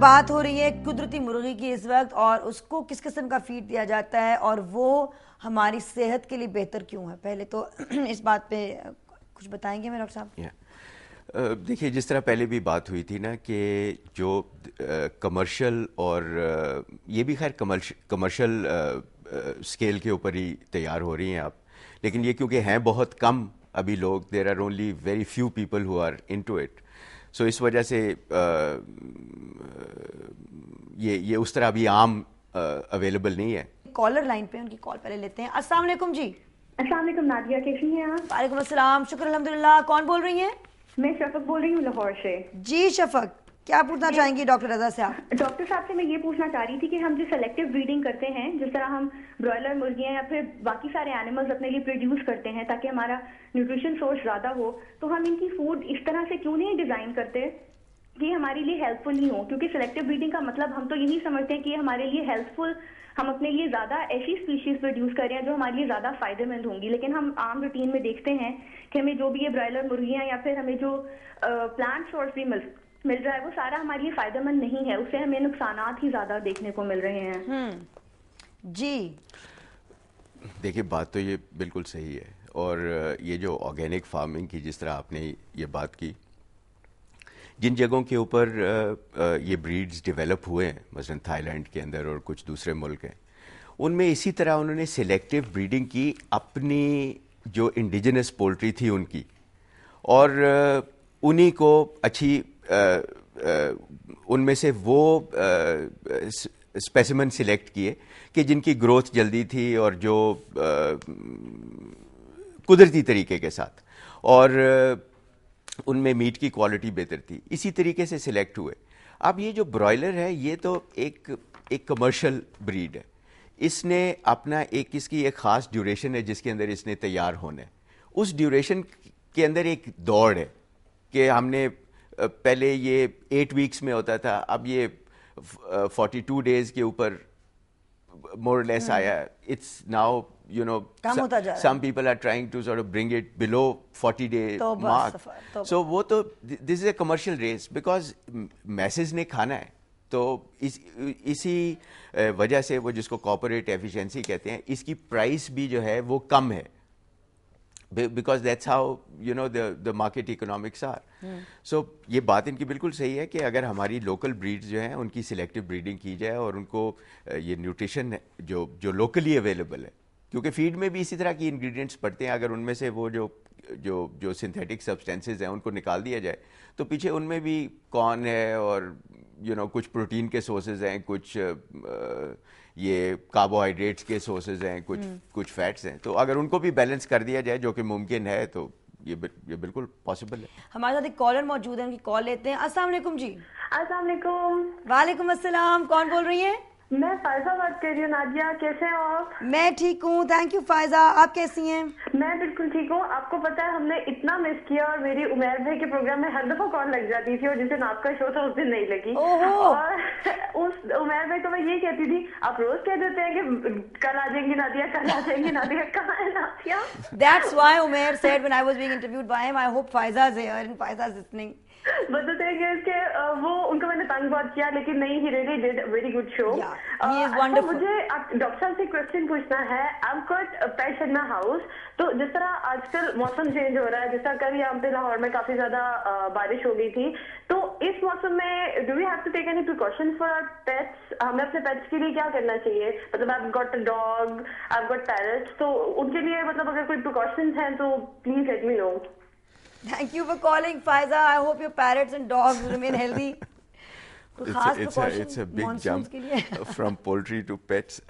بات ہو رہی ہے قدرتی مرغی کی اس وقت اور اس کو کس قسم کا فیڈ دیا جاتا ہے اور وہ ہماری صحت کے لیے بہتر کیوں ہے. پہلے تو اس بات پہ کچھ بتائیں گے میرے ڈاکٹر صاحب؟ دیکھیے جس طرح پہلے بھی بات ہوئی تھی نا کہ جو کمرشل اور یہ بھی خیر کمرشل اسکیل کے اوپر ہی تیار ہو رہی ہیں آپ، لیکن یہ کیونکہ ہیں بہت کم ابھی لوگ، there are only very few people who are into it, so اس وجہ سے یہ اس طرح ابھی عام اویلیبل نہیں ہے. کالر لائن پہ ان کی کال پہلے لیتے ہیں. السلام علیکم جی. السلام علیکم نادیہ، کیسی ہیں آپ؟ وعلیکم السلام، شکر الحمدللہ. کون بول رہی ہیں؟ میں شفق بول رہی ہوں لاہور سے. جی شفق، کیا پوچھنا چاہیں گی ڈاکٹر رضا سے آپ؟ ڈاکٹر صاحب سے میں یہ پوچھنا چاہ رہی تھی کہ ہم جو سلیکٹو بریڈنگ کرتے ہیں، جس طرح ہم برائلر مرغیاں یا پھر باقی سارے اینیملز اپنے لیے پروڈیوس کرتے ہیں تاکہ ہمارا نیوٹریشن سورس زیادہ ہو، تو ہم ان کی فوڈ اس طرح سے کیوں نہیں ڈیزائن کرتے کہ ہمارے لیے ہیلپ فل نہیں ہو؟ کیونکہ سلیکٹو بریڈنگ کا مطلب ہم تو یہی سمجھتے ہیں کہ ہمارے لیے ہیلپ فل، ہم اپنے لیے زیادہ ایسی اسپیشیز پروڈیوس کر رہے ہیں جو ہمارے لیے زیادہ فائدے مند ہوں گی. لیکن ہم عام روٹین میں دیکھتے ہیں کہ ہمیں جو بھی یہ برائلر مرغیاں یا پھر ہمیں جو پلانٹ سورس بھی مل رہا ہے وہ سارا ہمارے لیے فائدہ مند نہیں ہے، اس سے ہمیں نقصانات ہی زیادہ دیکھنے کو مل رہے ہیں. جی دیکھیے بات تو یہ بالکل صحیح ہے، اور یہ جو آرگینک فارمنگ کی جس طرح آپ نے یہ بات کی، جن جگہوں کے اوپر یہ بریڈز ڈیولپ ہوئے ہیں مثلا تھائی لینڈ کے اندر اور کچھ دوسرے ملک ہیں، ان میں اسی طرح انہوں نے سلیکٹیو بریڈنگ کی اپنی جو انڈیجنس پولٹری تھی ان کی، اور انہی کو اچھی ان میں سے وہ اسپیسیمن سلیکٹ کیے کہ جن کی گروتھ جلدی تھی اور جو قدرتی طریقے کے ساتھ، اور ان میں میٹ کی کوالٹی بہتر تھی، اسی طریقے سے سلیکٹ ہوئے. اب یہ جو برائلر ہے یہ تو ایک کمرشل بریڈ ہے، اس نے اپنا اس کی ایک خاص ڈیوریشن ہے جس کے اندر اس نے تیار ہونا ہے. اس ڈیوریشن کے اندر ایک دوڑ ہے کہ ہم نے پہلے یہ 8 ویکس میں ہوتا تھا، اب یہ 42 days کے اوپر more or less آیا. It's now, you know, some people are trying to sort of bring it below 40-day mark. So وہ تو this is a commercial race because masses نے کھانا ہے. تو اسی وجہ سے وہ جس کو کارپوریٹ ایفیشنسی کہتے ہیں، اس کی پرائس بھی جو ہے وہ کم ہے، because that's how you know the market economics are. So یہ بات ان کی بالکل صحیح ہے کہ اگر ہماری لوکل بریڈز جو ہیں ان کی سلیکٹیو بریڈنگ کی جائے اور ان کو یہ نیوٹریشن جو لوکلی اویلیبل ہے، کیونکہ فیڈ میں بھی اسی طرح کی انگریڈینٹس پڑتے ہیں، اگر ان میں سے وہ جو سنتھیٹک سبسٹینسز ہیں ان کو نکال دیا جائے تو پیچھے ان میں بھی کارن ہے اور کچھ پروٹین کے سورسز ہیں، کچھ یہ کاربوہائیڈریٹس کے سورسز ہیں، کچھ فیٹس ہیں، تو اگر ان کو بھی بیلنس کر دیا جائے جو کہ ممکن ہے تو یہ بالکل پاسبل ہے. ہمارے ساتھ ایک کالر موجود ہے، ان کی کال لیتے ہیں. السلام علیکم جی. السلام علیکم. وعلیکم السلام. کون بول رہی ہیں؟ میں فائزہ بات کر رہی ہوں. نادیہ کیسے ہیں آپ؟ میں ٹھیک ہوں، تھینک یو فائزہ. آپ کیسی ہیں؟ میں بالکل ٹھیک ہوں. آپ کو پتا ہے ہم نے اتنا مس کیا، اور میری عمیر بھائی کے پروگرام میں ہر دفعہ کال لگ جاتی تھی، اور جس دن آپ کا شو تھا اس دن نہیں لگی. اور اس عمیر بھائی کو میں یہ کہتی تھی، آپ روز کہہ دیتے ہیں کہ کل آ جائیں گی نادیہ، کل آ جائیں گی نادیہ، کہاں ہے Nadia? That's why Umair said when I was being interviewed by him, I hope Faiza is here and Faiza is listening. بتاتے ہیں کہ وہ ان کو میں نے تنگ بہت کیا، لیکن نہیں، ہی rally dead very good show. مجھے ڈاکٹر صاحب سے کوشچن پوچھنا ہے. I've got pets in my house. تو جس طرح آج کل موسم چینج ہو رہا ہے، جس طرح کل یہاں پہ لاہور میں کافی زیادہ بارش ہو گئی تھی، تو اس موسم میں do we have to take any precaution for our pets? ہمیں اپنے پیٹس کے لیے کیا کرنا چاہیے؟ مطلب I've got a dog, I've got parrots، تو ان کے لیے مطلب اگر کوئی پریکاشنز ہیں تو please let me know. Thank you for calling, Faiza. I hope your parrots and dogs remain healthy. It's a big jump from poultry to pets.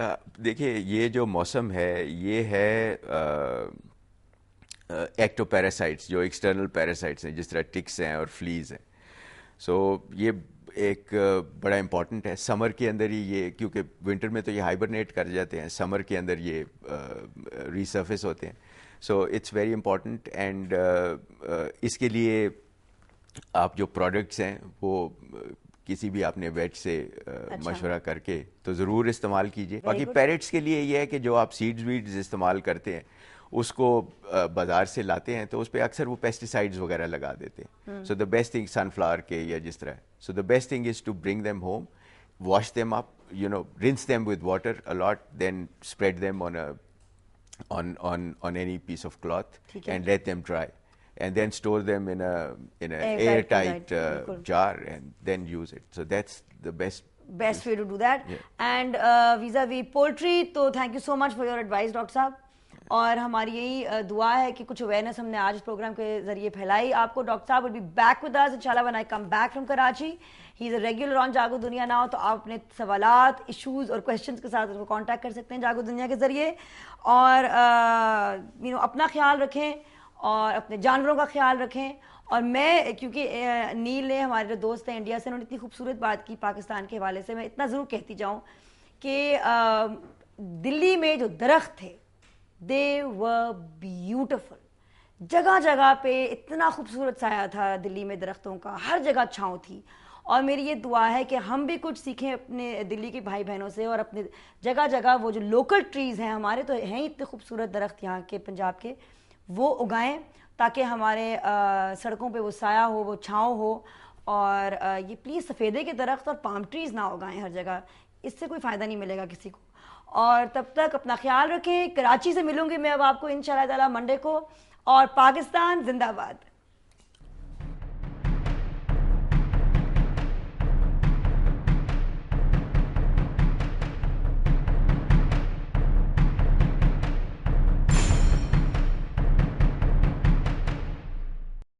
دیکھیے یہ جو موسم ہے یہ ہے ایکٹو پیراسائٹس، جو ایکسٹرنل پیراسائٹس ہیں، جس طرح ٹکس ہیں اور فلیز ہیں. سو یہ ایک بڑا امپورٹنٹ ہے. سمر کے اندر ہی یہ، کیونکہ ونٹر میں تو یہ ہائبرنیٹ کر جاتے ہیں، سمر کے اندر یہ ریسرفیس ہوتے ہیں. So it's very important. And اس کے لیے آپ جو پروڈکٹس ہیں وہ کسی بھی آپ نے ویٹ سے مشورہ کر کے تو ضرور استعمال کیجیے. باقی پیرٹس کے لیے یہ ہے کہ جو آپ سیڈز ویڈز استعمال کرتے ہیں اس کو بازار سے لاتے ہیں تو اس پہ اکثر وہ پیسٹیسائڈز وغیرہ لگا دیتے ہیں. So the best thing sunflower کے یا جس طرح, so the best thing is to bring them home, wash them up, rinse them with water a lot, then spread them on any piece of cloth and let them dry, and then store them in a airtight jar and then use it. So that's the best way to do that. And vis-a-vis poultry, تو thank you so much for your advice doctor صاحب. اور ہماری یہی دعا ہے کہ کچھ awareness ہم نے آج اس پروگرام کے ذریعے پھیلائی آپ کو. ڈاکٹر صاحب will be back with us inshallah when I come back from Karachi. He is a regular on جاگو دنیا now, تو آپ اپنے سوالات, ایشوز اور کویشچنس کے ساتھ ان کو کانٹیکٹ کر سکتے ہیں جاگو دنیا کے ذریعے. اور اپنا خیال رکھیں اور اپنے جانوروں کا خیال رکھیں. اور میں کیونکہ نیل نے, ہمارے جو دوست ہیں انڈیا سے, انہوں نے اتنی خوبصورت بات کی پاکستان کے حوالے سے, میں اتنا ضرور کہتی جاؤں کہ دلی میں جو درخت تھے they were beautiful. جگہ جگہ پہ اتنا خوبصورت سایہ تھا دلی میں درختوں کا, ہر جگہ چھاؤں تھی. اور میری یہ دعا ہے کہ ہم بھی کچھ سیکھیں اپنے دلی کے بھائی بہنوں سے, اور اپنے جگہ جگہ وہ جو لوکل ٹریز ہیں, ہمارے تو ہیں اتنے خوبصورت درخت یہاں کے پنجاب کے, وہ اگائیں تاکہ ہمارے سڑکوں پہ وہ سایہ ہو, وہ چھاؤں ہو. اور یہ پلیز سفیدے کے درخت اور پام ٹریز نہ اگائیں ہر جگہ, اس سے کوئی فائدہ نہیں ملے گا کسی کو. اور تب تک اپنا خیال رکھیں. کراچی سے ملوں گی میں اب آپ کو انشاءاللہ تعالی منڈے کو. اور پاکستان زندہ باد.